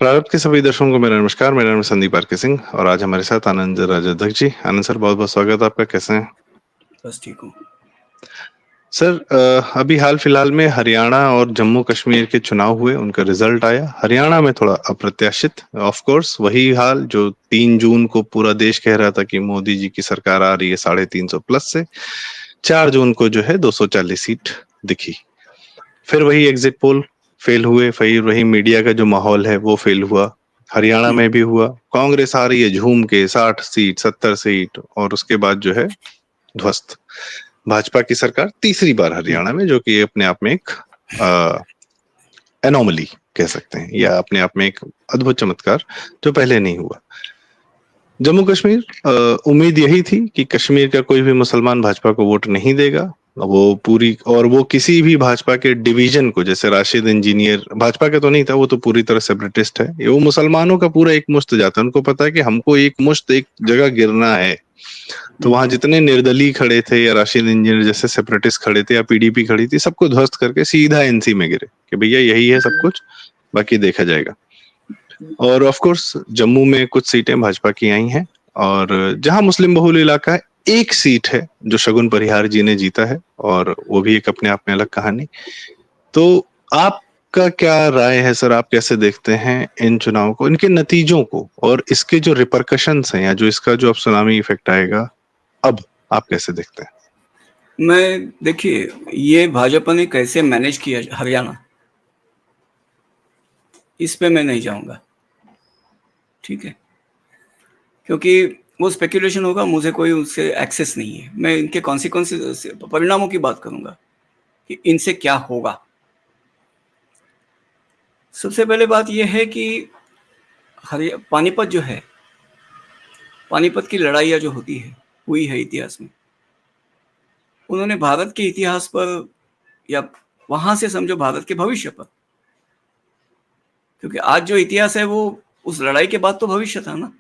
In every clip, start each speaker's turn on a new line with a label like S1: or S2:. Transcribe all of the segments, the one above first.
S1: प्रारंभ के सभी दर्शकों को मेरा नमस्कार। मेरा नाम है संदीप आर के सिंह और आज हमारे साथ आनंद राजाध्यक्ष जी। आनंद सर, बहुत बहुत स्वागत है आपका। कैसे हैं
S2: बस ठीक हूँ
S1: सर? अभी हाल फिलहाल में हरियाणा और जम्मू कश्मीर के चुनाव हुए, उनका रिजल्ट आया। हरियाणा में थोड़ा अप्रत्याशित, ऑफ कोर्स वही हाल जो 3 जून को पूरा देश कह रहा था कि मोदी जी की सरकार आ रही है 350 प्लस से। 4 जून को जो है 240 सीट दिखी। फिर वही एग्जिट पोल फेल हुए, फिर वही मीडिया का जो माहौल है वो फेल हुआ। हरियाणा में भी हुआ, कांग्रेस आ रही है झूम के 60 सीट 70 सीट, और उसके बाद जो है ध्वस्त। भाजपा की सरकार तीसरी बार हरियाणा में, जो कि अपने आप में एक एनोमली कह सकते हैं, या अपने आप में एक अद्भुत चमत्कार जो पहले नहीं हुआ। जम्मू कश्मीर, उम्मीद यही थी कि कश्मीर का कोई भी मुसलमान भाजपा को वोट नहीं देगा। वो पूरी, और वो किसी भी भाजपा के डिवीजन को, जैसे राशिद इंजीनियर भाजपा का तो नहीं था, वो तो पूरी तरह सेपरेटिस्ट है। वो मुसलमानों का पूरा एक मुश्त जाता है। उनको पता है कि हमको एक मुश्त एक जगह गिरना है। तो वहां जितने निर्दलीय खड़े थे या राशिद इंजीनियर जैसे सेपरेटिस्ट खड़े थे या पीडीपी खड़ी थी, सबको ध्वस्त करके सीधा एनसी में गिरे कि भैया यही है सब कुछ, बाकी देखा जाएगा। और ऑफ कोर्स जम्मू में कुछ सीटें भाजपा की आई हैं, और जहां मुस्लिम बहुल इलाका है, एक सीट है जो शगुन परिहार जी ने जीता है, और वो भी एक अपने आप में अलग कहानी। तो आपका क्या राय है सर? आप कैसे देखते हैं इन चुनावों को, इनके नतीजों को, और इसके जो रिपरकशंस हैं, या जो इसका जो अब सुनामी इफेक्ट आएगा, अब आप कैसे देखते हैं?
S2: देखिए, ये भाजपा ने कैसे मैनेज किया हरियाणा, इस पे मैं नहीं जाऊंगा, ठीक है, क्योंकि वो स्पेकुलेशन होगा, मुझे कोई उससे एक्सेस नहीं है। मैं इनके कॉन्सिक्वेंसेस, परिणामों की बात करूंगा कि इनसे क्या होगा। सबसे पहले बात यह है कि पानीपत जो है, पानीपत की लड़ाइयाँ जो होती है, हुई है इतिहास में, उन्होंने भारत के इतिहास पर, या वहां से समझो भारत के भविष्य पर, क्योंकि आज जो इतिहास है वो उस लड़ाई के बाद तो भविष्य था ना।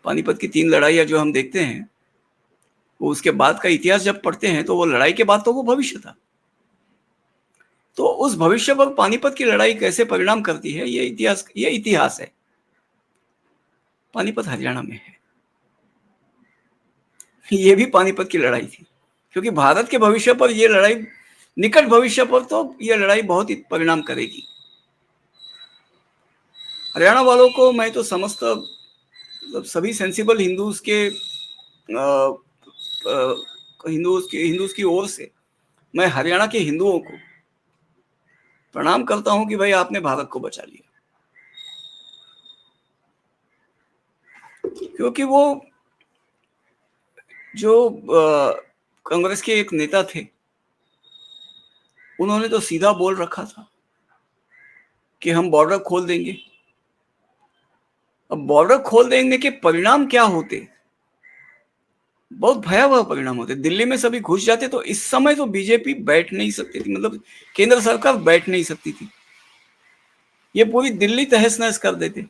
S2: पानीपत की 3 लड़ाइयाँ जो हम देखते हैं, वो उसके बाद का इतिहास जब पढ़ते हैं तो वो लड़ाई के बाद तो वो भविष्य था। तो उस भविष्य पर पानीपत की लड़ाई कैसे परिणाम करती है, ये इतिहास है। पानीपत हरियाणा में है। ये भी पानीपत की लड़ाई थी, क्योंकि भारत के भविष्य पर ये लड़ाई, निकट भविष्य पर तो ये लड़ाई बहुत ही परिणाम करेगी। हरियाणा वालों को मैं तो समझता, मतलब सभी सेंसिबल हिंदूज के हिंदूज की ओर से मैं हरियाणा के हिंदुओं को प्रणाम करता हूं कि भाई आपने भारत को बचा लिया। क्योंकि वो जो कांग्रेस के एक नेता थे, उन्होंने तो सीधा बोल रखा था कि हम बॉर्डर खोल देंगे। अब बॉर्डर खोल देने के परिणाम क्या होते? बहुत भयावह परिणाम होते। दिल्ली में सभी घुस जाते तो इस समय तो बीजेपी बैठ नहीं सकती थी, मतलब केंद्र सरकार बैठ नहीं सकती थी। ये पूरी दिल्ली तहस नहस कर देते।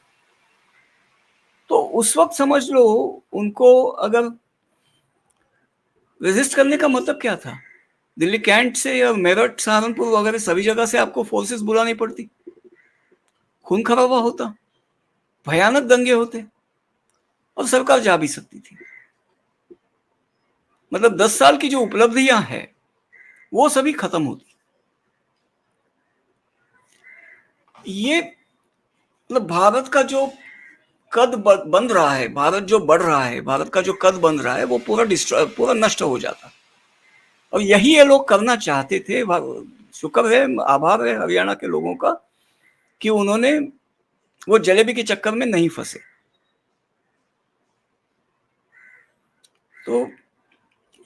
S2: तो उस वक्त समझ लो, उनको अगर रेजिस्ट करने का मतलब क्या था? दिल्ली कैंट से या मेरठ, सहारनपुर वगैरह सभी जगह से आपको फोर्सेस बुलानी पड़ती, खून खराबा होता, भयानक दंगे होते, और सरकार जा भी सकती थी। मतलब 10 साल की जो उपलब्धियां हैं वो सभी खत्म होती। ये मतलब भारत का जो कद बन रहा है, भारत जो बढ़ रहा है, भारत का जो कद बन रहा है, वो पूरा नष्ट हो जाता। और यही ये लोग करना चाहते थे। शुक्र है, आभार है हरियाणा के लोगों का कि उन्होंने वो जलेबी के चक्कर में नहीं फंसे। तो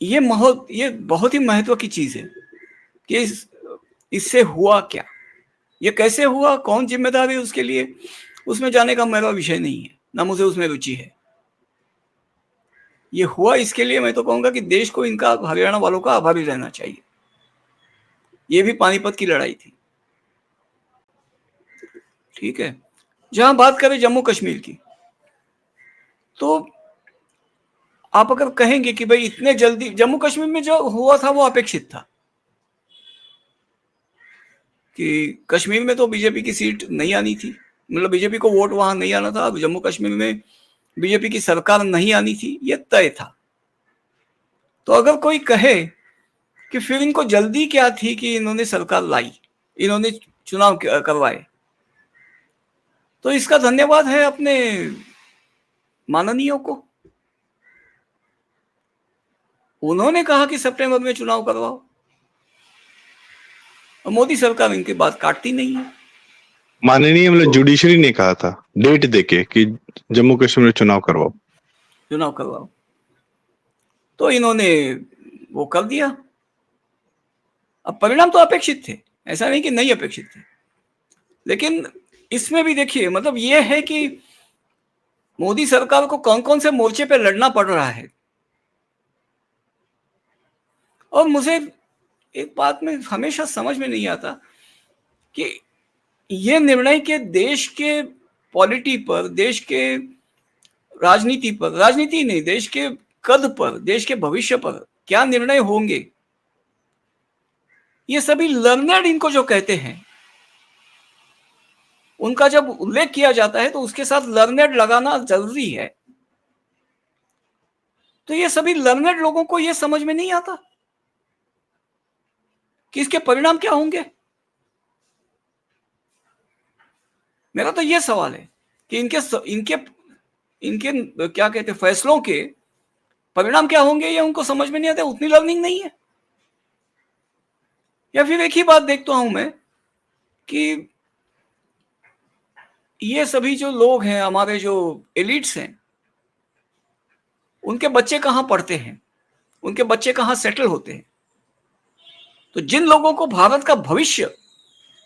S2: ये बहुत ही महत्व की चीज है कि इससे हुआ क्या, ये कैसे हुआ, कौन जिम्मेदार है उसके लिए, उसमें जाने का मेरा विषय नहीं है, ना मुझे उसमें रुचि है। ये हुआ इसके लिए मैं तो कहूंगा कि देश को, इनका, हरियाणा वालों का आभारी रहना चाहिए। ये भी पानीपत की लड़ाई थी, ठीक है। जहां बात करें जम्मू कश्मीर की, तो आप अगर कहेंगे कि भाई इतने जल्दी जम्मू कश्मीर में जो हुआ था वो अपेक्षित था, कि कश्मीर में तो बीजेपी की सीट नहीं आनी थी, मतलब बीजेपी को वोट वहां नहीं आना था, जम्मू कश्मीर में बीजेपी की सरकार नहीं आनी थी, ये तय था। तो अगर कोई कहे कि फिर इनको जल्दी क्या थी कि इन्होंने सरकार लाई, इन्होंने चुनाव करवाए, तो इसका धन्यवाद है अपने माननीयों को। उन्होंने कहा कि सितंबर में चुनाव करवाओ, और मोदी सरकार इनकी बात काटती नहीं है।
S1: माननीय मतलब जुडिशरी ने कहा था डेट देके कि जम्मू कश्मीर में चुनाव करवाओ,
S2: तो इन्होंने वो कर दिया। अब परिणाम तो अपेक्षित थे, ऐसा नहीं कि नहीं अपेक्षित थे, लेकिन इसमें भी देखिए, मतलब ये है कि मोदी सरकार को कौन कौन से मोर्चे पे लड़ना पड़ रहा है। और मुझे एक बात में हमेशा समझ में नहीं आता कि ये निर्णय के देश के पॉलिटी पर, देश के राजनीति पर, राजनीति नहीं, देश के कद पर, देश के भविष्य पर क्या निर्णय होंगे, ये सभी लर्नर्ड इनको जो कहते हैं, उनका जब उल्लेख किया जाता है तो उसके साथ लर्नर्ड लगाना जरूरी है। तो ये सभी लर्नर्ड लोगों को ये समझ में नहीं आता कि इसके परिणाम क्या होंगे। मेरा तो ये सवाल है कि इनके इनके इनके क्या कहते हैं, फैसलों के परिणाम क्या होंगे, ये उनको समझ में नहीं आता, उतनी लर्निंग नहीं है। या फिर एक ही बात देखता हूं मैं कि ये सभी जो लोग हैं, हमारे जो एलिट्स हैं, उनके बच्चे कहां पढ़ते हैं, उनके बच्चे कहां सेटल होते हैं। तो जिन लोगों को भारत का भविष्य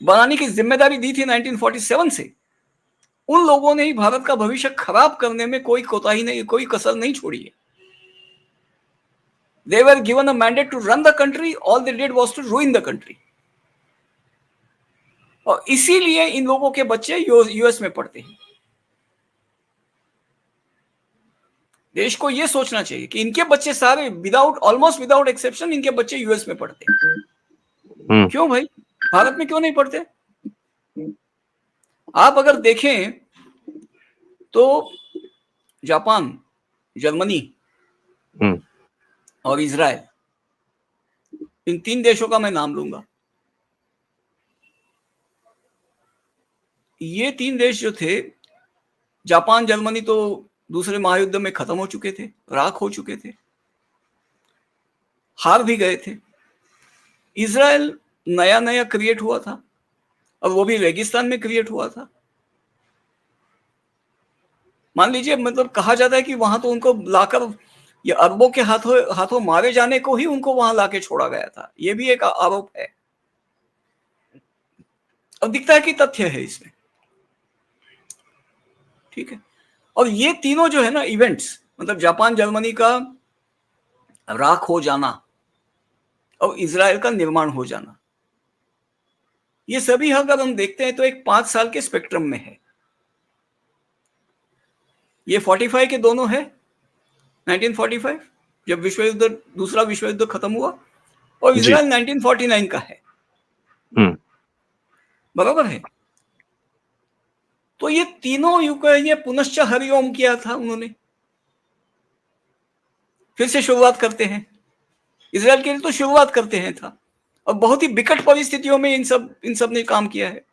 S2: बनाने की जिम्मेदारी दी थी 1947 से, उन लोगों ने ही भारत का भविष्य खराब करने में कोई कोताही नहीं, कोई कसर नहीं छोड़ी है। They were given a mandate to run the country, all they did was to ruin the country. और इसीलिए इन लोगों के बच्चे यूएस में पढ़ते हैं। देश को यह सोचना चाहिए कि इनके बच्चे सारे ऑलमोस्ट विदाउट एक्सेप्शन इनके बच्चे यूएस में पढ़ते हैं। क्यों भाई, भारत में क्यों नहीं पढ़ते? आप अगर देखें तो जापान, जर्मनी और इजराइल, इन 3 देशों का मैं नाम लूंगा। ये 3 देश जो थे, जापान, जर्मनी तो दूसरे महायुद्ध में खत्म हो चुके थे, राख हो चुके थे, हार भी गए थे। इजराइल नया नया क्रिएट हुआ था, और वो भी रेगिस्तान में क्रिएट हुआ था। मान लीजिए, मतलब कहा जाता है कि वहां तो उनको लाकर, ये अरबों के हाथों मारे जाने को ही उनको वहां लाके छोड़ा गया था। ये भी एक आरोप है, और दिखता है कि तथ्य है इसमें। ठीक है। और ये तीनों जो है ना इवेंट्स, मतलब जापान, जर्मनी का राख हो जाना और इजराइल का निर्माण हो जाना, ये सभी अगर हम देखते हैं तो एक 5 साल के स्पेक्ट्रम में है। ये 45 के दोनों है, 1945 जब दूसरा विश्व युद्ध खत्म हुआ, और इजराइल 1949 का है। बराबर है। तो ये तीनों युग ये पुनश्च हरिओम किया था उन्होंने, फिर से शुरुआत करते हैं। इजराइल के लिए तो शुरुआत करते हैं था, और बहुत ही विकट परिस्थितियों में इन सब ने काम किया है।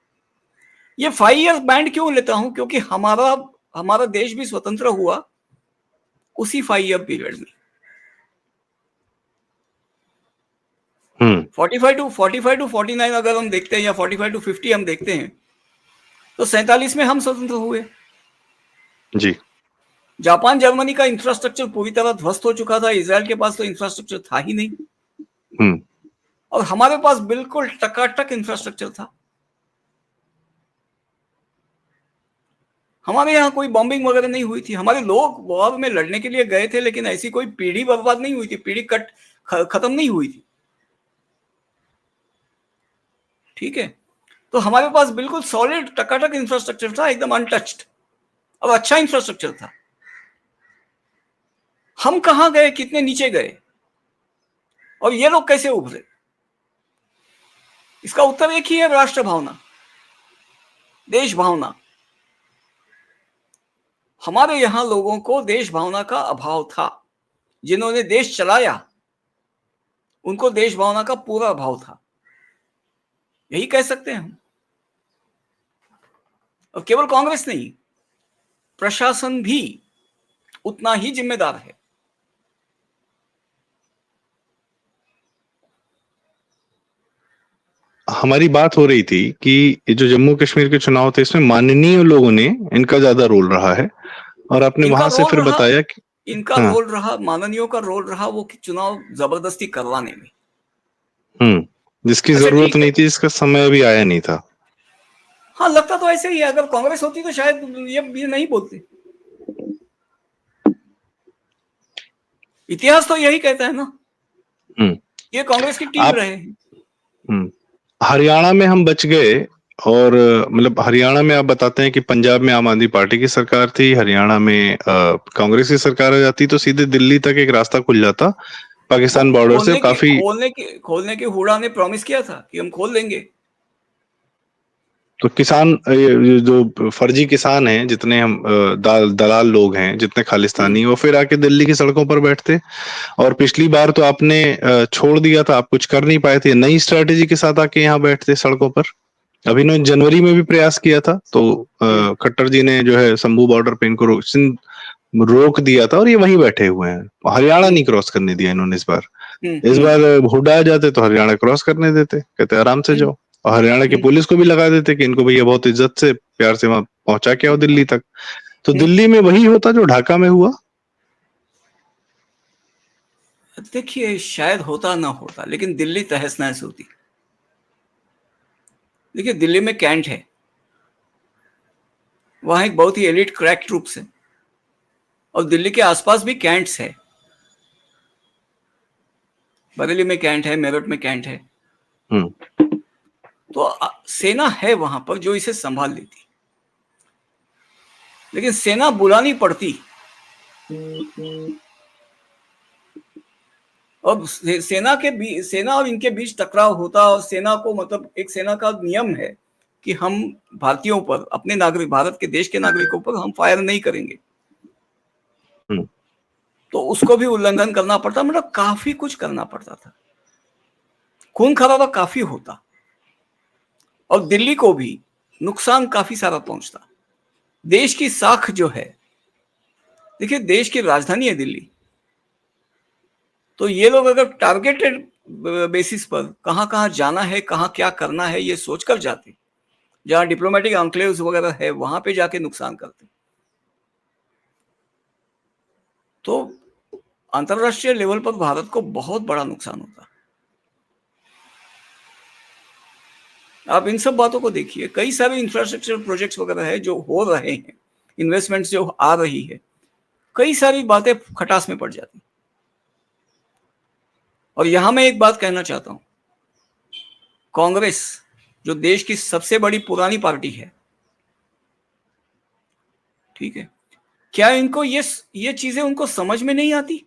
S2: ये 5 ईयर बैंड क्यों लेता हूं, क्योंकि हमारा देश भी स्वतंत्र हुआ उसी 5 ईयर पीरियड में। 45 टू 49 अगर हम देखते हैं, या 45 टू 50 हम देखते हैं, तो 47 में हम स्वतंत्र हुए जी। जापान, जर्मनी का इंफ्रास्ट्रक्चर पूरी तरह ध्वस्त हो चुका था, इजराइल के पास तो इंफ्रास्ट्रक्चर था ही नहीं, और हमारे पास बिल्कुल टकाटक इंफ्रास्ट्रक्चर था। हमारे यहाँ कोई बॉम्बिंग वगैरह नहीं हुई थी, हमारे लोग वॉर में लड़ने के लिए गए थे, लेकिन ऐसी कोई पीढ़ी बर्बाद नहीं हुई थी, पीढ़ी खत्म नहीं हुई थी। ठीक है। तो हमारे पास बिल्कुल सॉलिड टकाटक इंफ्रास्ट्रक्चर था, एकदम अनटच्ड, और अच्छा इंफ्रास्ट्रक्चर था। हम कहां गए, कितने नीचे गए, और ये लोग कैसे उभरे? इसका उत्तर एक ही है, राष्ट्र भावना, देश भावना। हमारे यहां लोगों को देश भावना का अभाव था। जिन्होंने देश चलाया उनको देश भावना का पूरा अभाव था, यही कह सकते हैं हम। और केवल कांग्रेस नहीं, प्रशासन भी उतना ही जिम्मेदार है।
S1: हमारी बात हो रही थी कि ये जो जम्मू कश्मीर के चुनाव थे इसमें माननीय लोगों ने इनका ज्यादा रोल रहा है, और आपने
S2: इनका
S1: वहां से
S2: रोल
S1: फिर
S2: रहा,
S1: बताया कि
S2: इनका
S1: हाँ,
S2: रोल रहा, माननीयों का रोल रहा वो कि चुनाव जबरदस्ती करवाने में।
S1: जिसकी
S2: अच्छा
S1: जरूरत
S2: ठीक है,
S1: नहीं थी, इसका समय अभी आया नहीं था।
S2: हाँ लगता तो ऐसे ही है। अगर कांग्रेस होती तो शायद ये नहीं बोलते। इतिहास तो यही कहता है ना,
S1: हम्म
S2: ये कांग्रेस की टीम
S1: आप
S2: रहे हैं।
S1: हरियाणा में हम बच गए, और मतलब हरियाणा में आप बताते हैं कि पंजाब में आम आदमी पार्टी की सरकार थी, हरियाणा में कांग्रेस की सरकार आ जाती तो सीधे दिल्ली तक एक रास्ता खुल जाता
S2: वो
S1: पाकिस्तान बॉर्डर से काफी।
S2: खोलने की हुडा ने प्रॉमिस किया था कि हम खोल देंगे।
S1: तो किसान, ये जो फर्जी किसान हैं, जितने हम दलाल लोग हैं, जितने
S2: हम्म,
S1: खालिस्तानी, वो फिर आके दिल्ली की सड़कों पर बैठते। और पिछली बार तो आपने छोड़ दिया था, आप कुछ कर नहीं पाए थे, नई स्ट्रेटेजी के साथ आके यहाँ बैठते सड़कों पर। अभी इन्होंने जनवरी में भी प्रयास किया था, तो
S2: हम्म,
S1: खट्टर जी ने जो है शंभू बॉर्डर पे इनको रोक दिया था, और ये वहीं बैठे हुए हैं। हरियाणा
S2: हम्म,
S1: नहीं क्रॉस करने दिया इन्होंने इस बार।
S2: हम्म,
S1: इस बार हुड्डा आ जाते तो हरियाणा क्रॉस करने देते, कहते आराम से
S2: हम्म,
S1: जाओ। और हरियाणा की
S2: हम्म,
S1: पुलिस को भी लगा देते कि इनको भैया बहुत इज्जत से प्यार से वहां पहुंचा के आओ दिल्ली तक। तो
S2: हम्म।
S1: दिल्ली में वही होता जो ढाका में हुआ।
S2: देखिए शायद होता ना होता, लेकिन दिल्ली तहस नहस होती। देखिए दिल्ली में कैंट है, वहां एक बहुत ही एलिट क्रैक ट्रूप्स है, और दिल्ली के आसपास भी कैंट्स है। बरेली में कैंट है, मेरठ में कैंट है।
S1: हम्म
S2: तो सेना है वहां पर जो इसे संभाल लेती, लेकिन सेना बुलानी पड़ती। अब सेना और इनके बीच टकराव होता, और सेना को मतलब एक सेना का नियम है कि हम भारतीयों पर, अपने नागरिक, भारत के देश के नागरिकों पर हम फायर नहीं करेंगे।
S1: हम्म
S2: तो उसको भी उल्लंघन करना पड़ता, मतलब काफी कुछ करना पड़ता था, खून खराबा काफी होता, और दिल्ली को भी नुकसान काफी सारा पहुंचता। देश की साख जो है, देखिए देश की राजधानी है दिल्ली, तो ये लोग अगर टारगेटेड बेसिस पर कहां कहां जाना है, कहां क्या करना है, ये सोचकर जाते, जहां डिप्लोमेटिक एन्क्लेव्स वगैरह है वहां पे जाके नुकसान करते, तो अंतरराष्ट्रीय लेवल पर भारत को बहुत बड़ा नुकसान होता। आप इन सब बातों को देखिए, कई सारे इंफ्रास्ट्रक्चर प्रोजेक्ट्स वगैरह है जो हो रहे हैं, इन्वेस्टमेंट्स जो आ रही है, कई सारी बातें खटास में पड़ जाती। और यहां मैं एक बात कहना चाहता हूं, कांग्रेस जो देश की सबसे बड़ी पुरानी पार्टी है, ठीक है, क्या इनको ये चीजें उनको समझ में नहीं आती?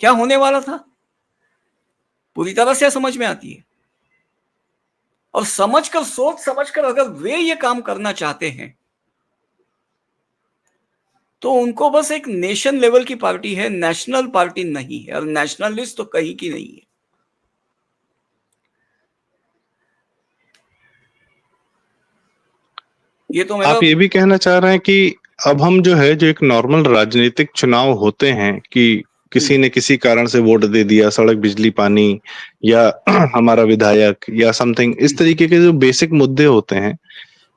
S2: क्या होने वाला था पूरी तरह से समझ में आती है। और समझकर, सोच समझकर अगर वे ये काम करना चाहते हैं, तो उनको बस एक नेशन लेवल की पार्टी है, नेशनल पार्टी नहीं है, और नेशनलिस्ट तो कहीं की नहीं है। ये तो मेरा।
S1: आप ये भी कहना चाह रहे हैं कि अब हम जो है, जो एक नॉर्मल राजनीतिक चुनाव होते हैं कि किसी ने किसी कारण से वोट दे दिया, सड़क बिजली पानी, या हमारा विधायक या समथिंग, इस तरीके के जो बेसिक मुद्दे होते हैं,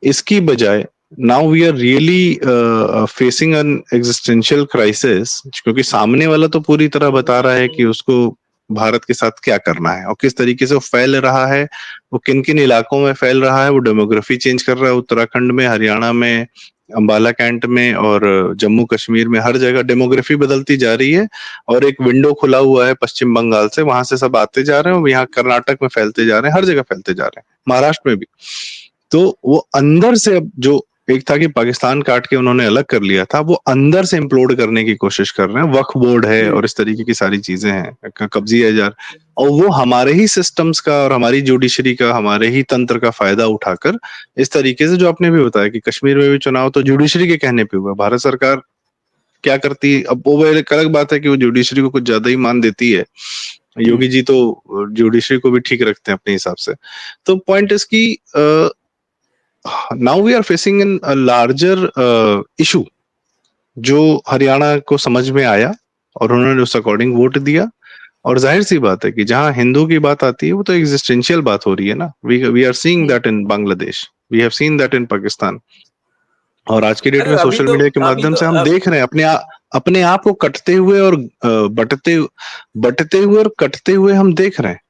S1: इसकी बजाय now we are really facing an existential crisis, क्योंकि सामने वाला तो पूरी तरह बता रहा है कि उसको भारत के साथ क्या करना है और किस तरीके से वो फैल रहा है, वो किन किन इलाकों में फैल रहा है, वो डेमोग्राफी चेंज कर रहा है। उत्तराखंड में, हरियाणा में, अंबाला कैंट में और जम्मू कश्मीर में हर जगह डेमोग्राफी बदलती जा रही है, और एक विंडो खुला हुआ है पश्चिम बंगाल से, वहां से सब आते जा रहे हैं, और यहाँ कर्नाटक में फैलते जा रहे हैं, हर जगह फैलते जा रहे हैं, महाराष्ट्र में भी। तो वो अंदर से अब जो एक था कि पाकिस्तान काट के उन्होंने अलग कर लिया था, वो अंदर से इम्प्लोड करने की कोशिश कर रहे हैं। वक्फ बोर्ड है और इस तरीके की सारी चीजें हैं, कब्जी हजार, और वो हमारे ही सिस्टम्स का और हमारी जुडिशरी का, हमारे ही तंत्र का फायदा उठाकर इस तरीके से, जो आपने भी बताया कि कश्मीर में भी चुनाव तो जुडिशरी के कहने पे हुआ। भारत सरकार क्या करती, अब वो एक अलग बात है कि वो जुडिशरी को कुछ ज्यादा ही मान देती है। योगी जी तो जुडिशरी को भी ठीक रखते हैं अपने हिसाब से। तो पॉइंट इज की now we are facing in larger issue, जो हरियाणा को समझ में आया और उन्होंने उस अकॉर्डिंग वोट दिया। और जाहिर सी बात है कि जहां हिंदू की बात आती है वो तो एग्जिस्टेंशियल बात हो रही है ना। We are seeing that in Bangladesh, we have seen that in Pakistan, और आज की डेट
S2: अरे
S1: में सोशल मीडिया के
S2: अभी
S1: माध्यम
S2: तो
S1: से हम देख रहे हैं अपने आप को कटते हुए और बटते हुए और कटते हुए हम देख रहे हैं।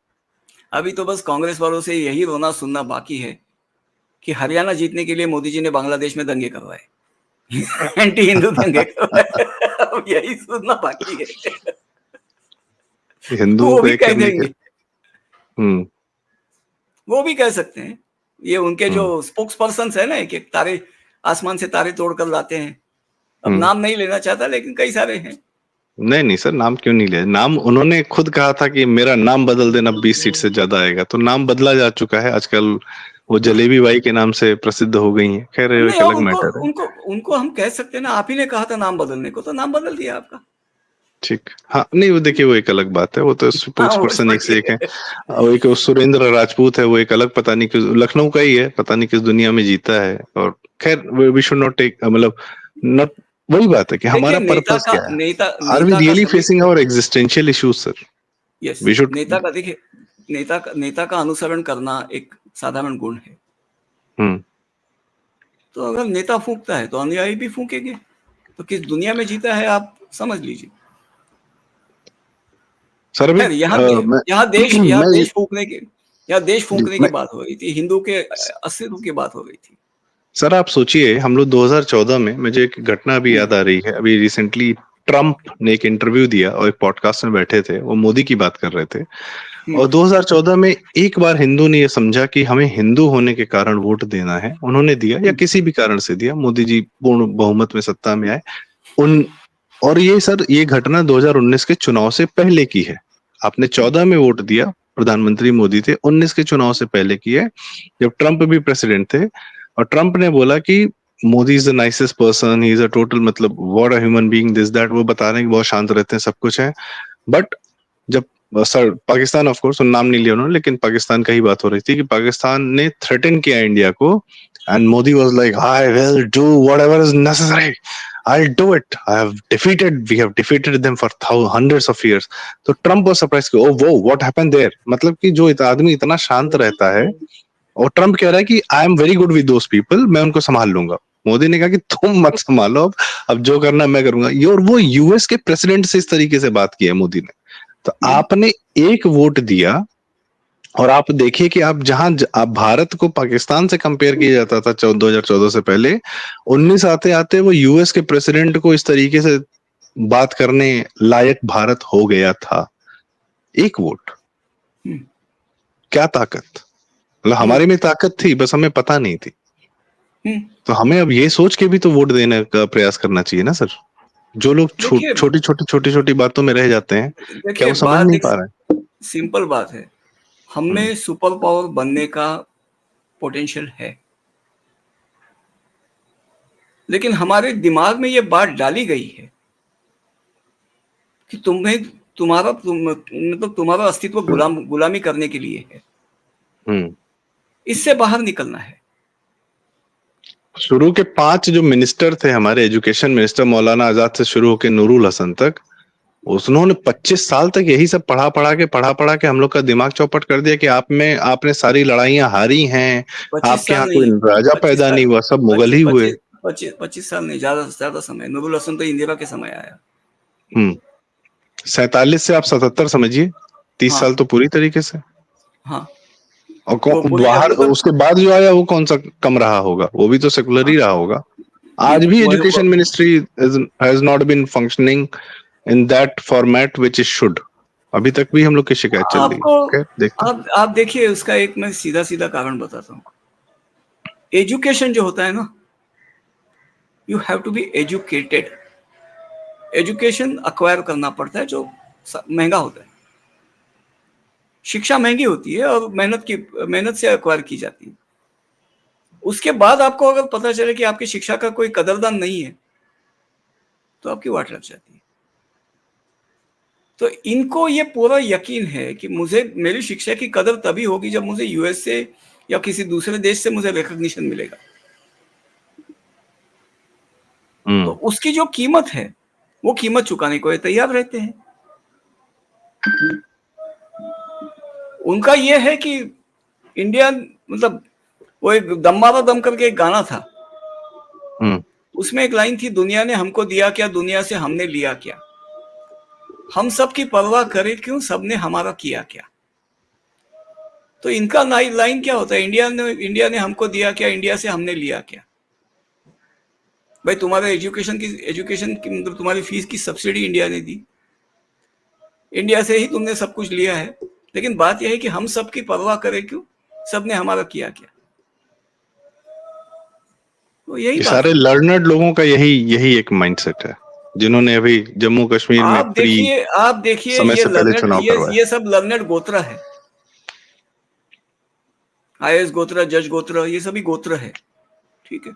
S2: अभी तो बस कांग्रेस वालों से यही रोना सुनना बाकी है कि हरियाणा जीतने के लिए मोदी जी ने बांग्लादेश में दंगे करवाए, एंटी हिंदू दंगे करवाए। अब यही सुनना बाकी है।
S1: हिंदुओं
S2: वो
S1: को
S2: भी
S1: एक
S2: कह
S1: करने के।
S2: देंगे,
S1: हम्म।
S2: वो भी कह सकते हैं। ये उनके जो
S1: हम्म।
S2: स्पोक्स पर्सन है ना, एक एक तारे आसमान से तारे तोड़कर लाते हैं। अब
S1: हम्म।
S2: नाम नहीं लेना चाहता, लेकिन कई सारे हैं।
S1: नहीं नहीं सर, नाम क्यों नहीं लिया? नाम उन्होंने खुद कहा था कि मेरा नाम बदल देना, 20 सीट से ज्यादा आएगा, तो नाम बदला जा चुका है आजकल। वो जलेबी बाई के नाम से प्रसिद्ध हो गई हैं। खैर ये
S2: नहीं,
S1: एक
S2: और
S1: अलग
S2: उनको
S1: मैटर है।
S2: उनको उनको हम कह सकते हैं ना, आप ही ने कहा था नाम बदलने को, तो नाम बदल दिया आपका।
S1: ठीक, हाँ, नहीं वो देखिए वो एक अलग बात है, वो तो
S2: हाँ,
S1: स्पोक्स
S2: वो
S1: पर्सन एक से एक है।
S2: छोड़िए।
S1: और एक वो सुरेंद्र राजपूत है, वो एक अलग, पता नहीं किस, लखनऊ का ही है, पता नहीं किस दुनिया में जीता है। और खैर वी शुड नॉट टेक, मतलब नॉट, वही बात है कि
S2: देखिए,
S1: हमारा पर्पस क्या है। आर वी
S2: नेता का
S1: रियली
S2: सभी,
S1: facing our existential issues sir?
S2: Yes,
S1: we should.
S2: नेता का देखिए, नेता का अनुसरण करना एक साधारण गुण है।
S1: हम्म।
S2: तो अगर नेता फूंकता है तो अनुयायी भी फूंकेंगे। तो किस दुनिया में जीता है आप समझ लीजिए।
S1: सर अभी
S2: खैर,
S1: मैं
S2: यहाँ
S1: मैं
S2: देश
S1: जी,
S2: फूंकने की
S1: मैं
S2: बात हो रही थी, हिंदू के अस्तित्व की बात हो रही थी।
S1: सर आप सोचिए, हम लोग 2014 में, मुझे एक घटना अभी
S2: हम्म,
S1: याद आ रही है। अभी रिसेंटली ट्रम्प ने एक इंटरव्यू दिया और एक पॉडकास्ट में बैठे थे, वो मोदी की बात कर रहे थे।
S2: हम्म,
S1: और 2014 में एक बार हिंदू ने ये समझा कि हमें हिंदू होने के कारण वोट देना है, उन्होंने दिया, या
S2: हम्म,
S1: किसी भी कारण से दिया, मोदी जी पूर्ण बहुमत में सत्ता में आए। उन और ये सर, ये घटना 2019 के चुनाव से पहले की है। आपने 14 में वोट दिया, प्रधानमंत्री मोदी थे, 19 के चुनाव से पहले की है, जब ट्रम्प भी प्रेसिडेंट थे। और ट्रम्प ने बोला कि Modi is the nicest person, he is a total, मतलब what a human being, this that, वो बता रहे हैं कि बहुत शांत रहते हैं, सब कुछ है। बट जब सर पाकिस्तान, ऑफ कोर्स नाम नहीं लिया उन्होंने, लेकिन पाकिस्तान का ही बात हो रही थी कि पाकिस्तान ने थ्रेटन किया इंडिया को, and Modi was like, I will do whatever is necessary, I'll do it. We have defeated them for hundreds of years. तो ट्रम्प was surprised कि, oh वो what happened there? मतलब कि जो आदमी इतना शांत रहता है, और ट्रम्प कह रहा है कि I am very good with those people, मैं उनको संभाल लूंगा। मोदी ने कहा कि तुम मत संभालो, अब जो करना मैं करूंगा। ये, और वो यूएस के प्रेसिडेंट से इस तरीके से बात की है मोदी ने। तो
S2: हम्म,
S1: आपने एक वोट दिया, और आप देखिए कि आप जहां आप भारत को पाकिस्तान से कंपेयर किया जाता था 2014 से पहले, 19 आते आते वो यूएस के प्रेसिडेंट को इस तरीके से बात करने लायक भारत हो गया था। एक वोट,
S2: हम्म,
S1: क्या ताकत, मतलब
S2: हम्म,
S1: हमारे में ताकत थी, बस हमें पता नहीं थी।
S2: हम्म।
S1: तो हमें अब ये सोच के भी तो वोट देने का प्रयास करना चाहिए ना सर। जो लोग
S2: देखिए,
S1: छोटी छोटी बातों में रह जाते हैं, क्या वो समझ
S2: बात
S1: नहीं
S2: एक
S1: पा रहे हैं?
S2: सिंपल बात है। हम
S1: हम्म।
S2: में सुपर पावर बनने का पोटेंशियल है, लेकिन हमारे दिमाग में ये बात डाली गई है कि मतलब तुम्हारा अस्तित्व गुलामी करने के लिए है।
S1: हम्म।
S2: इससे बाहर निकलना है।
S1: शुरू के 5 जो मिनिस्टर थे हमारे, एजुकेशन मिनिस्टर मौलाना आजाद से शुरू होकर नूरुल हसन तक, उन्होंने 25 साल तक यही सब पढ़ा पढ़ा के हम लोग का दिमाग चौपट कर दिया कि आपने सारी लड़ाइयां हारी हैं,
S2: 25
S1: आपके
S2: साल
S1: यहाँ
S2: नहीं,
S1: कोई राजा
S2: 25
S1: पैदा
S2: साल,
S1: नहीं हुआ, सब मुगल ही हुए।
S2: 25 साल नहीं, ज्यादा से ज्यादा समय। नूरुल हसन तो इंदिरा के समय आया।
S1: हम्म। 47 से आप 77 समझिए, 30
S2: हाँ,
S1: साल तो पूरी तरीके से।
S2: हाँ।
S1: और
S2: वो पूरे
S1: बाहर
S2: मतलब,
S1: उसके बाद जो आया वो कौन सा कम रहा होगा? वो भी तो सेकुलर
S2: हाँ,
S1: ही रहा होगा।
S2: नहीं,
S1: आज भी education ministry has not been functioning in that format which it should. अभी तक भी हम लोग की शिकायत चल रही है।
S2: आपको
S1: खैर, देखते हैं।
S2: आप देखिए, उसका एक मैं सीधा सीधा कारण बताता हूँ। एजुकेशन जो होता है ना, you have to be educated. Education acquire करना पड़ता है, जो महंगा होता है। शिक्षा महंगी होती है और मेहनत से अक्वायर की जाती है। उसके बाद आपको अगर पता चले कि आपकी शिक्षा का कोई कदरदान नहीं है, तो आपकी वाट लग जाती है। तो इनको ये पूरा यकीन है कि मेरी शिक्षा की कदर तभी होगी जब मुझे यूएस से या किसी दूसरे देश से मुझे रिकॉग्निशन मिलेगा। तो उसकी जो कीमत है, वो कीमत चुकाने को तैयार रहते हैं। उनका ये है कि इंडिया, मतलब वो एक दम मारा दम करके एक गाना था, उसमें एक लाइन थी, दुनिया ने हमको दिया क्या, दुनिया से हमने लिया क्या, हम सब की परवाह करे क्यों, सबने हमारा किया क्या। तो इनका लाइन क्या होता है, इंडिया ने हमको दिया क्या, इंडिया से हमने लिया क्या। भाई तुम्हारे एजुकेशन की मतलब तुम्हारी फीस की सब्सिडी इंडिया ने दी, इंडिया से ही तुमने सब कुछ लिया है, लेकिन बात यह है कि हम सब की परवाह करे क्यों, सबने हमारा किया क्या। तो यही
S1: सारे लर्नर्ड लोगों का यही एक माइंडसेट है, जिन्होंने अभी जम्मू कश्मीर में
S2: आप देखिए
S1: समय से पहले चुनाव करवाया।
S2: ये सब लर्नर्ड गोत्रा है, आईएएस गोत्रा, जज गोत्रा, ये सभी गोत्र है, ठीक है।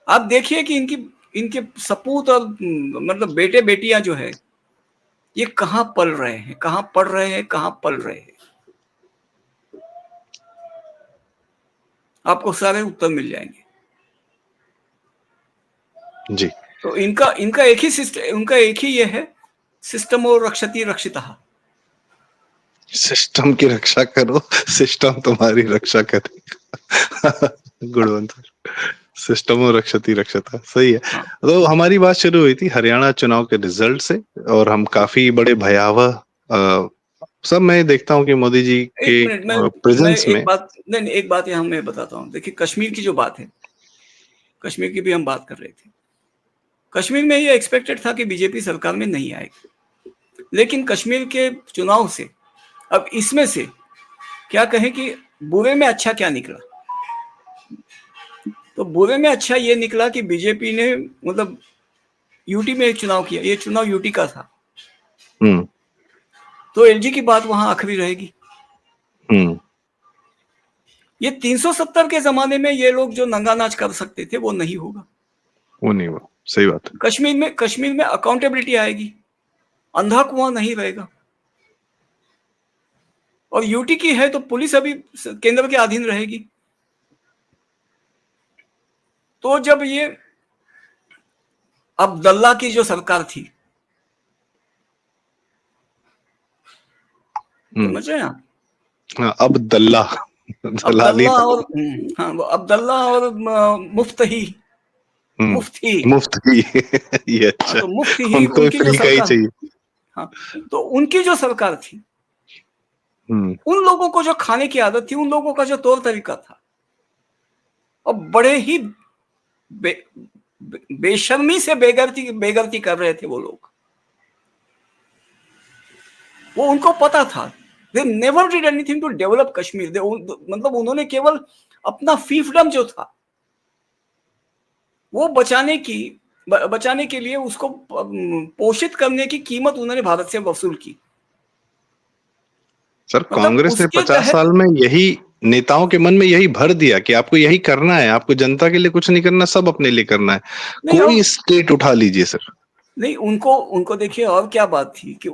S2: आप देखिए कि इनके सपूत और मतलब बेटे बेटियां जो है, ये कहां पल रहे हैं, कहां पढ़ रहे हैं, कहां पल रहे हैं। आपको सारे उत्तर मिल जाएंगे
S1: जी।
S2: तो इनका एक ही सिस्टम, उनका एक ही ये है, सिस्टमो रक्षति रक्षितः।
S1: सिस्टम की रक्षा करो, सिस्टम तुम्हारी रक्षा करेगा। गुणवंत, सिस्टम और रक्षति रक्षता, सही है।
S2: हाँ।
S1: तो हमारी बात शुरू हुई थी हरियाणा चुनाव के रिजल्ट से, और हम काफी बड़े भयावह सब मैं देखता हूं कि मोदी जी के प्रेजेंस में
S2: एक बात यहाँ मैं बताता हूँ। देखिए कश्मीर की जो बात है, कश्मीर की भी हम बात कर रहे थे। कश्मीर में ये एक्सपेक्टेड था कि बीजेपी सरकार में नहीं आएगी, लेकिन कश्मीर के चुनाव से, अब इसमें से क्या कहें कि बुरे में अच्छा क्या निकला, तो बुरे में अच्छा ये निकला कि बीजेपी ने मतलब यूटी में एक चुनाव किया, ये चुनाव यूटी का था, तो एलजी की बात वहां आखिरी रहेगी। ये 370 के जमाने में ये लोग जो नंगा नाच कर सकते थे, वो नहीं होगा,
S1: वो नहीं हुआ, सही बात है।
S2: कश्मीर में अकाउंटेबिलिटी आएगी, अंधा कुआं नहीं रहेगा। और यूटी की है तो पुलिस अभी केंद्र के अधीन रहेगी। तो जब ये अब्दुल्ला की जो सरकार थी, समझ रहे हैं आप,
S1: अब्दुल्ला
S2: और मुफ्ती
S1: ये अच्छा,
S2: तो मुफ्ती ही
S1: उनको
S2: उनकी जो
S1: फ्री का ही
S2: सरकार,
S1: चाहिए।
S2: हाँ, तो उनकी जो सरकार थी, उन लोगों को जो खाने की आदत थी, उन लोगों का जो तौर तरीका था, और बड़े ही बेशर्मी से बेगरती कर रहे थे वो लोग। वो उनको पता था, they never did anything to develop Kashmir. मतलब उन्होंने केवल अपना फीफडम जो था वो बचाने के लिए उसको पोषित करने की कीमत उन्होंने भारत से वसूल की।
S1: सर मतलब कांग्रेस ने 50 साल में यही नेताओं के मन में यही भर दिया कि आपको यही करना है, आपको जनता के लिए कुछ नहीं करना, सब अपने लिए करना है। कोई स्टेट उठा लीजिए सर,
S2: नहीं, उनको देखिए, और क्या बात थी कि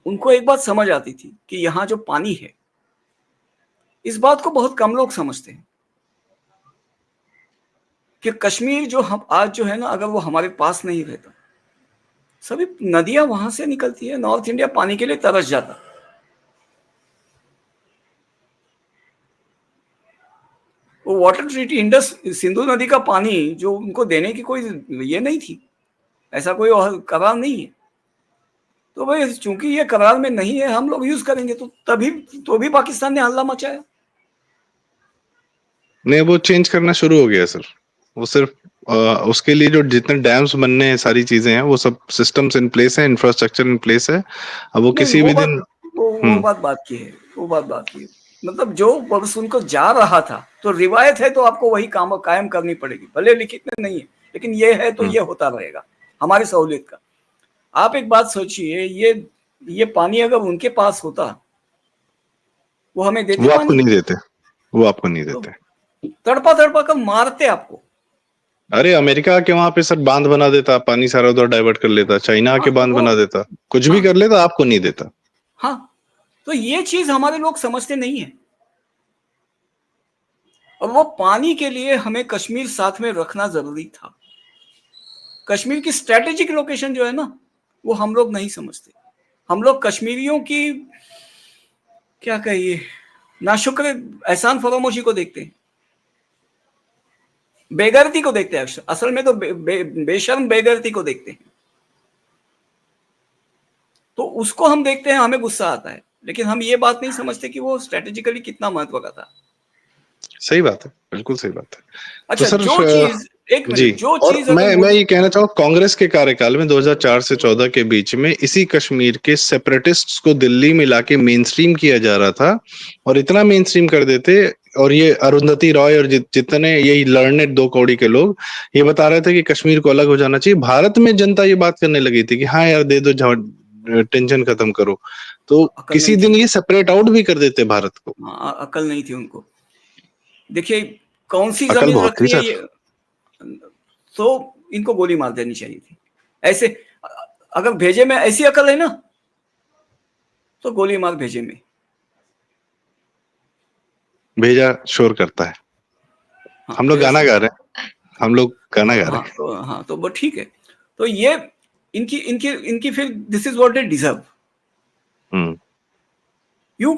S2: उनको एक बात समझ आती थी कि यहाँ जो पानी है, इस बात को बहुत कम लोग समझते हैं कि कश्मीर जो हम आज जो है ना, अगर वो हमारे पास नहीं रहता, सभी नदियां वहां से निकलती है, नॉर्थ इंडिया पानी के लिए तरस जाता। वो वाटर ट्रीटी इंडस सिंधु नदी का पानी जो उनको देने की कोई ये नहीं थी, ऐसा कोई करार नहीं है। तो भाई चूंकि ये करार में नहीं है, हम लोग यूज करेंगे, तो भी पाकिस्तान ने हल्ला मचाया।
S1: नहीं, वो चेंज करना शुरू हो गया सर। वो सिर्फ उसके लिए जो जितने डैम्स बनने हैं, सारी चीजें हैं, वो सब सिस्टम्स इन प्लेस है, इंफ्रास्ट्रक्चर इन प्लेस है। अब वो किसी भी दिन
S2: वो बात की है। मतलब जो वर्ष उनको जा रहा था, तो रिवायत है तो आपको वही काम कायम करनी पड़ेगी, भले लिखित में नहीं है, लेकिन ये है तो ये होता रहेगा हमारी सहूलियत का। आप एक बात सोचिए, ये पानी अगर उनके पास होता, वो हमें देते
S1: वो आपको
S2: पानी?
S1: नहीं देते, वो आपको नहीं
S2: तो
S1: देते।
S2: तड़पा तड़पा कर मारते आपको।
S1: अरे अमेरिका के वहां पे सर बांध बना देता, पानी सारा उधर डाइवर्ट कर लेता, चाइना
S2: हाँ
S1: के
S2: तो
S1: बांध
S2: वो,
S1: बना देता, कुछ भी
S2: हाँ
S1: कर लेता, आपको नहीं देता।
S2: हाँ, तो ये चीज हमारे लोग समझते नहीं है। और वो पानी के लिए हमें कश्मीर साथ में रखना जरूरी था। कश्मीर की स्ट्रेटेजिक लोकेशन जो है ना, वो हम लोग नहीं समझते। हम लोग कश्मीरियों की क्या कहिए, नाशुक्र एहसान फरामोशी को देखते हैं, बेगैरती को देखते हैं। असल में तो बेशर्म बेगैरती को देखते हैं। तो उसको हम देखते हैं, हमें गुस्सा आता है, लेकिन हम ये बात नहीं समझते कि वो स्ट्रेटेजिकली कितना महत्व का था।
S1: सही बात है, बिल्कुल सही बात है। तो
S2: अच्छा,
S1: सर
S2: जो चीज, एक
S1: जी,
S2: मिनट, जो
S1: और
S2: चीज अगर
S1: मैं
S2: मोदी,
S1: ये कहना चाहूँ, कांग्रेस के कार्यकाल में 2004 से 14 के बीच में इसी कश्मीर के सेपरेटिस्ट्स को दिल्ली में लाके मेन स्ट्रीम किया जा रहा था, और इतना मेन स्ट्रीम कर देते, और ये अरुंधति रॉय और जितने यही लर्नेड दो कौड़ी के लोग ये बता रहे थे कि कश्मीर को अलग हो जाना चाहिए। भारत में जनता ये बात करने लगी थी कि हाँ यार दे दो, टेंशन खत्म करो, तो
S2: अकल
S1: किसी
S2: नहीं
S1: दिन
S2: थी।
S1: ये सेपरेट आउट भी कर देते भारत को।
S2: हाँ, अकल नहीं थी उनको। देखिए, कौन सी
S1: अकल
S2: जमीन
S1: बहुत थी
S2: रखनी है
S1: सर।
S2: ये, तो इनको गोली मार देनी चाहिए थी। ऐसे अगर भेजे में ऐसी अकल है ना, तो गोली मार भेजे में।
S1: भेजा शोर करता है।
S2: हाँ,
S1: हम लोग
S2: भेजा
S1: गाना
S2: शोर
S1: गा
S2: कर।
S1: रहे हैं, हम लोग गाना गा रहे
S2: हाँ
S1: हैं।
S2: तो, हाँ तो वो ठीक है। तो ये इनकी इनकी इनकी फिर this is what they deserve.
S1: Hmm
S2: You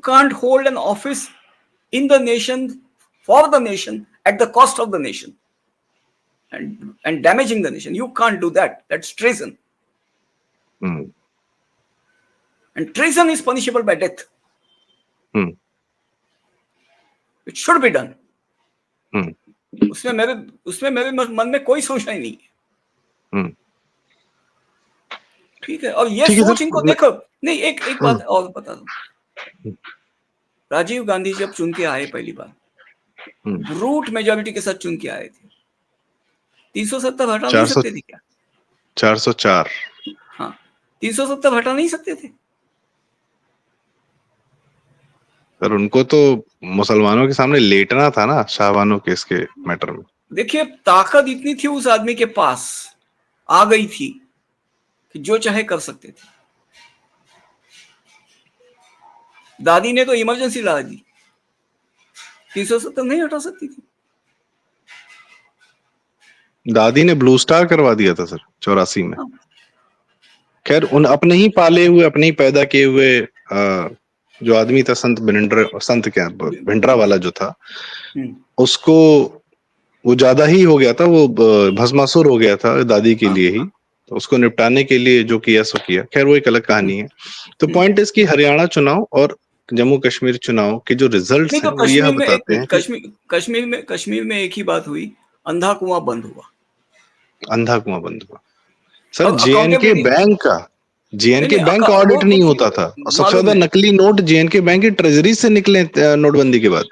S2: can't hold an office in the nation, for the nation, at the cost of the nation, and damaging the nation. You can't do that. That's treason.
S1: Hmm
S2: And treason is punishable by death.
S1: Hmm
S2: It should be done.
S1: हम्म
S2: उसमें मेरे मन में कोई संशय नहीं है।
S1: हम्म
S2: ठीक है, और ये
S1: ठीक है
S2: सोच
S1: सर।
S2: इनको देखो। नहीं, एक बात और बता दूं।
S1: हम्म
S2: राजीव गांधी जब चुन के आए पहली बार, ब्रूट मेजोरिटी के साथ चुन के आए थे। 370 हटा नहीं
S1: 400
S2: सकते थे क्या?
S1: 404।
S2: हाँ, 370 हटा नहीं सकते थे।
S1: सर उनको तो मुसलमानों के सामने लेटना था ना, शाहबानो केस के मैटर में।
S2: देखिए, ताकत इतनी थी उस आदमी के पास, आ गई थी, कि जो चाहे कर सकते थे। दादी ने तो इमरजेंसी ला दी, 370 नहीं हटा सकती थी।
S1: दादी ने ब्लू स्टार करवा दिया था सर 84 में।
S2: हाँ,
S1: खैर उन अपने ही पाले हुए, अपने ही पैदा किए हुए जो आदमी था, संत भिंडर, संत क्या भिंडरा वाला जो था, उसको वो ज्यादा ही हो गया था, वो भस्मासुर हो गया था दादी के लिए ही। तो उसको निपटाने के लिए जो किया सो किया, खैर वो एक अलग कहानी है। तो पॉइंट इस कि हरियाणा चुनाव और जम्मू कश्मीर चुनाव के जो रिजल्ट्स
S2: नहीं
S1: हैं
S2: तो
S1: वो यह
S2: कश्मीर में, एक
S1: बताते हैं
S2: मिनट,
S1: कि
S2: कश्मीर में एक ही बात हुई, अंधा कुआं बंद हुआ।
S1: अंधा कुआं बंद हुआ। सर
S2: अब
S1: जेएनके
S2: अकाउंटेबिलिटी,
S1: बैंक का,
S2: नहीं
S1: जेएनके
S2: नहीं,
S1: बैंक का
S2: वो
S1: ऑडिट
S2: तो
S1: नहीं
S2: ठीक
S1: होता था, और सबसे
S2: मालूम
S1: ज्यादा
S2: है।
S1: नकली नोट जेएनके बैंक की ट्रेजरी से निकले नोटबंदी के बाद,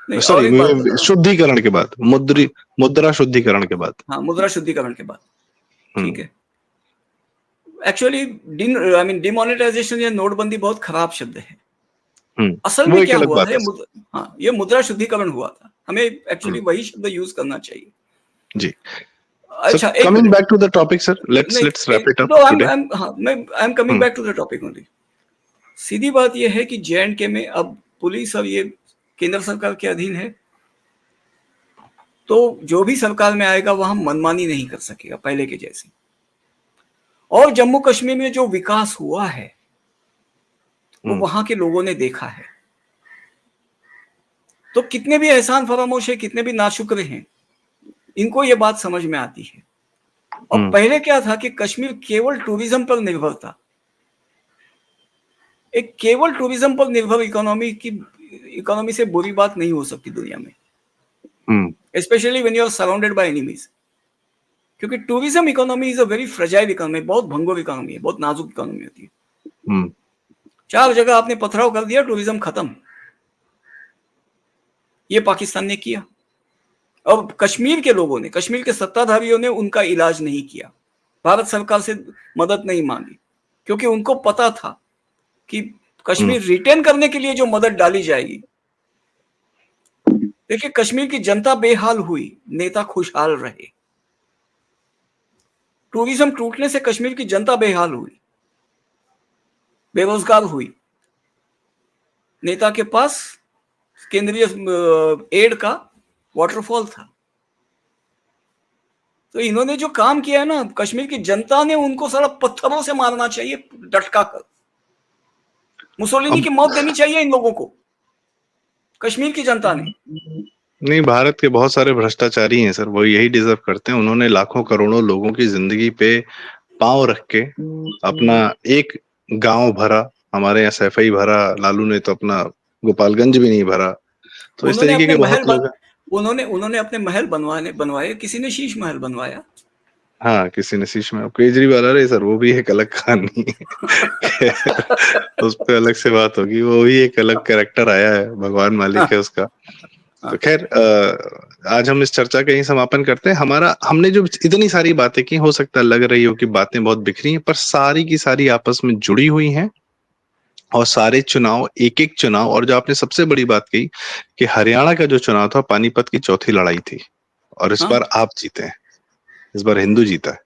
S2: नहीं, और
S1: सॉरी
S2: एक बात बता रहा हूँ।
S1: शुद्धिकरण के बाद, मुद्रा शुद्धिकरण के बाद।
S2: हाँ, मुद्रा शुद्धिकरण के बाद। ठीक
S1: हम्म
S2: है। एक्चुअली डिमोनेटाइजेशन या नोटबंदी बहुत खराब शब्द है। असल
S1: वो
S2: में
S1: एक
S2: क्या
S1: अलग
S2: हुआ
S1: बात
S2: है,
S1: है सर।
S2: हाँ, ये मुद्रा शुद्धिकरण हुआ था। हमें एक्चुअली
S1: हम्म,
S2: वही शब्द यूज करना चाहिए।
S1: जी। So
S2: अच्छा, एक
S1: coming
S2: minute.
S1: back to the topic, sir.
S2: नहीं,
S1: Let's wrap it up
S2: no,
S1: today.
S2: I am coming
S1: Hmm.
S2: Back to the topic only. सीधी बात यह है कि जे में अब पुलिस, अब ये केंद्र सरकार के अधीन है, तो जो भी सरकार में आएगा वहां मनमानी नहीं कर सकेगा पहले के जैसे। और जम्मू कश्मीर में जो विकास हुआ है, वो वहां के लोगों ने देखा है। तो कितने भी एहसान फरामोश है, कितने भी नाशुक्र हैं, इनको ये बात समझ में आती है। और पहले क्या था कि कश्मीर केवल टूरिज्म पर निर्भर था। एक केवल टूरिज्म पर निर्भर इकोनॉमी से बुरी बात नहीं हो सकती दुनिया में, specially when you are surrounded by enemies. क्योंकि tourism economy is a very fragile economy, बहुत भंगुर इकोनॉमी है, बहुत नाजुक इकोनॉमी होती है। 4 जगह आपने पथराव कर दिया, टूरिज्म खत्म। ये पाकिस्तान ने किया। और कश्मीर के लोगों ने, कश्मीर के सत्ताधारियों ने उनका इलाज नहीं किया, भारत सरकार से मदद नहीं मांगी, क्योंकि उनको पता था कि कश्मीर रिटेन करने के लिए जो मदद डाली जाएगी। देखिए, कश्मीर की जनता बेहाल हुई, नेता खुशहाल रहे। टूरिज्म टूटने से कश्मीर की जनता बेहाल हुई, बेरोजगार हुई। नेता के पास केंद्रीय एड का वाटरफॉल था। तो इन्होंने जो काम किया है ना, कश्मीर की जनता ने उनको सारा पत्थरों से मारना चाहिए, डटका कर। मुसोलिनी की मौत देनी चाहिए इन लोगों को, कश्मीर की जनता ने।
S1: नहीं, भारत के बहुत सारे भ्रष्टाचारी हैं सर, वो यही डिजर्व करते हैं। उन्होंने लाखों करोड़ों लोगों की जिंदगी पे पांव रख के अपना एक गांव भरा, हमारे यहाँ सैफई भरा, लालू ने तो अपना गोपालगंज भी नहीं भरा। तो इस
S2: उन्होंने
S1: तरीके
S2: अपने
S1: के
S2: महल
S1: बहुत लोग हैं।
S2: उन्होंने अपने महल बनवाए, किसी ने शीश महल बनवाया।
S1: हाँ, किसी ने शीश में, केजरीवाल, अरे सर वो भी एक अलग कहानी है। उस पे अलग से बात होगी, वो भी एक अलग कैरेक्टर आया है, भगवान मालिक है उसका। तो खैर, आज हम इस चर्चा का यही समापन करते हैं। हमने जो इतनी सारी बातें की, हो सकता है लग रही हो कि बातें बहुत बिखरी हैं, पर सारी की सारी आपस में जुड़ी हुई हैं। और सारे चुनाव, एक एक चुनाव, और जो आपने सबसे बड़ी बात कही कि हरियाणा का जो चुनाव था पानीपत की चौथी लड़ाई थी, और इस बार आप जीते हैं, इस बार हिंदू जीता है।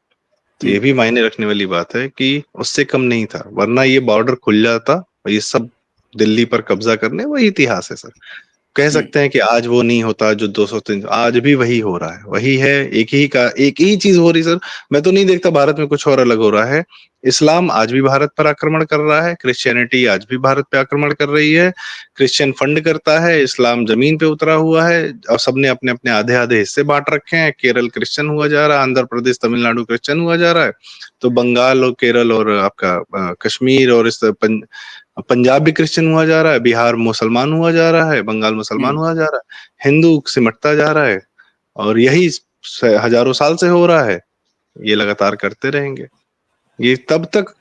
S1: तो ये भी मायने रखने वाली बात है कि उससे कम नहीं था, वरना ये बॉर्डर खुल जाता और ये सब दिल्ली पर कब्जा करने, वही इतिहास है सर। कह सकते हैं कि आज वो नहीं होता जो 203, आज भी वही हो रहा है, वही है, एक ही चीज हो रही सर। मैं तो नहीं देखता भारत में कुछ और अलग हो रहा है। इस्लाम आज भी भारत पर आक्रमण कर रहा है, क्रिश्चियनिटी आज भी भारत पे आक्रमण कर रही है, क्रिश्चियन फंड करता है, इस्लाम जमीन पे उतरा हुआ है, और सबने अपने अपने आधे आधे हिस्से बांट रखे हैं। केरल क्रिश्चियन हुआ जा रहा है, आंध्र प्रदेश तमिलनाडु क्रिश्चियन हुआ जा रहा है, तो बंगाल और केरल और आपका कश्मीर और इस पंजाब भी क्रिश्चियन हुआ जा रहा है, बिहार मुसलमान हुआ जा रहा है, बंगाल मुसलमान हुआ जा रहा है, हिंदू सिमटता जा रहा है, और यही हजारों साल से हो रहा है। ये लगातार करते रहेंगे। ये तब तक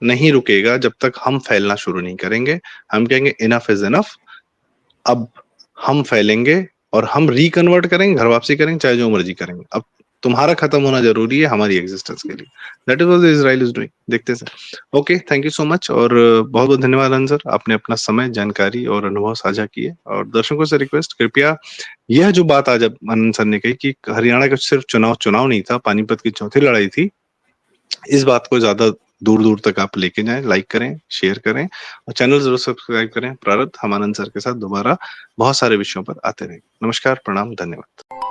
S1: नहीं रुकेगा जब तक हम फैलना शुरू नहीं करेंगे। हम कहेंगे इनफ इज इनफ, अब हम फैलेंगे और हम रिकन्वर्ट करेंगे, घर वापसी करेंगे, चाहे जो मर्जी करेंगे। अब तुम्हारा खत्म होना जरूरी है हमारी एग्जिस्टेंस के लिए। That is what Israel is doing. देखते हैं sir. Okay, thank you so much, और बहुत बहुत धन्यवाद आनंद सर, आपने अपना समय, जानकारी और अनुभव साझा किए। और दर्शकों से रिक्वेस्ट, कृपया यह जो बात आज आनंद सर ने कही कि हरियाणा का सिर्फ चुनाव नहीं था, पानीपत की चौथी लड़ाई थी, इस बात को ज्यादा दूर दूर तक आप लेके जाएं, लाइक करें, शेयर करें, और चैनल जरूर सब्सक्राइब करें। प्रारब्ध हम आनंद सर के साथ दोबारा बहुत सारे विषयों पर आते रहेंगे। नमस्कार, प्रणाम, धन्यवाद।